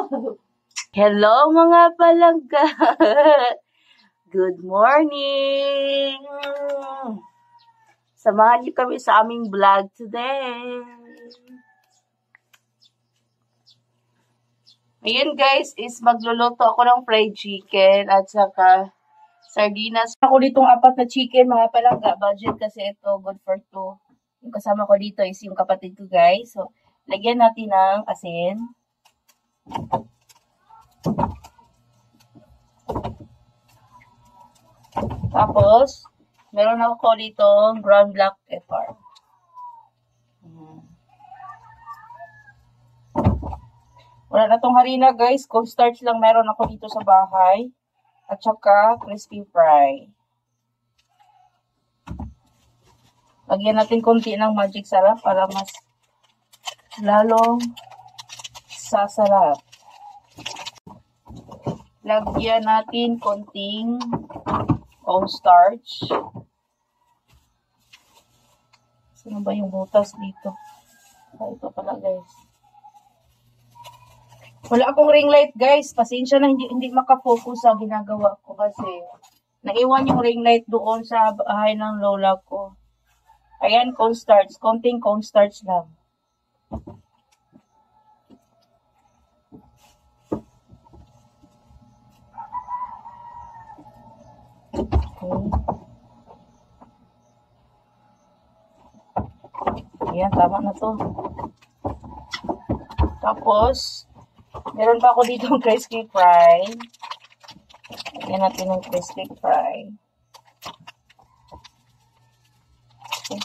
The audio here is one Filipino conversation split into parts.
Hello mga palangga! Good morning! Samahan niyo kami sa aming vlog today. Ngayon guys, is magluluto ako ng fried chicken at saka sardinas. Ako ditong 4 na chicken mga palangga. Budget kasi ito, good for 2. Yung kasama ko dito is yung kapatid ko guys. So, lagyan natin ng asin. Tapos, meron ako dito ground black pepper. Wala na tong harina guys. Cornstarch lang meron ako dito sa bahay. At saka crispy fry. Lagyan natin konti ng magic sarap para mas lalong sasarap. Lagyan natin konting cornstarch. Saan ba yung butas dito? Ito pala guys. Wala akong ring light guys. Pasensya na hindi makafocus sa ginagawa ko kasi naiwan yung ring light doon sa bahay ng lola ko. Ayan, cornstarch. Konting cornstarch lang. Okay. Ayan, tama na to. Tapos, meron pa ako dito ng crispy fry. Lagyan natin ng crispy fry. Okay.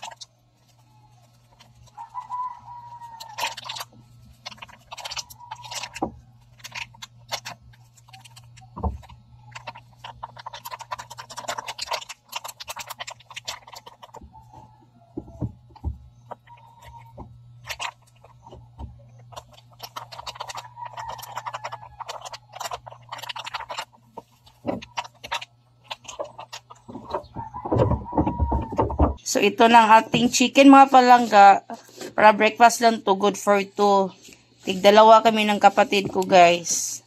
So, ito ng ating chicken mga palangga. Para breakfast lang to. Good for 2. Tig-2 kami ng kapatid ko guys.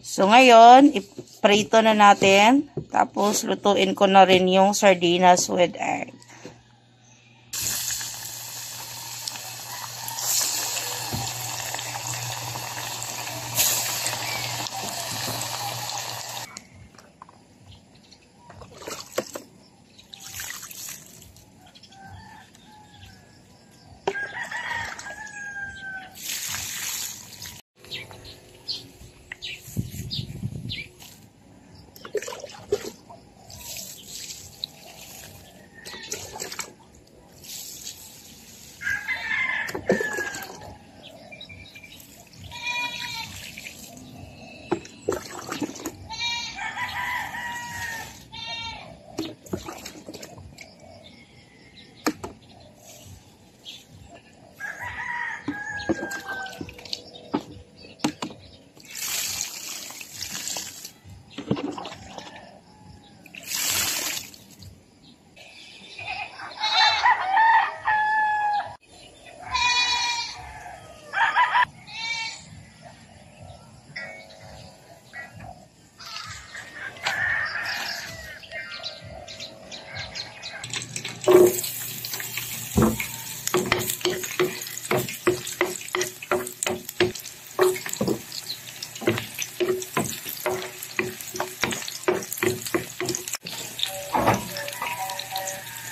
So, ngayon, iprito na natin. Tapos, lutuin ko na rin yung sardinas with egg.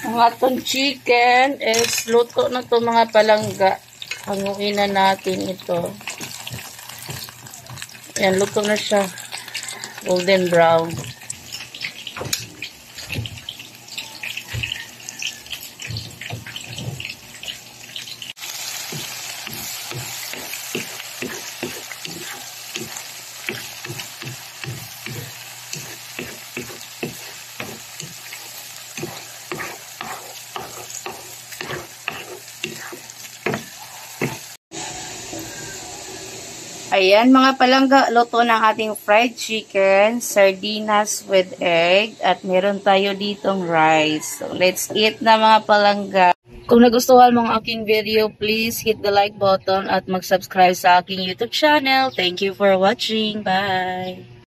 Ang atong chicken is luto na to mga palangga. Hanguin na natin ito. Ayan, luto na siya. Golden brown. Ayan mga palangga, luto ng ating fried chicken, sardinas with egg, at meron tayo ditong rice. So, let's eat na mga palangga. Kung nagustuhan mo ang aking video, please hit the like button at mag-subscribe sa aking YouTube channel. Thank you for watching. Bye!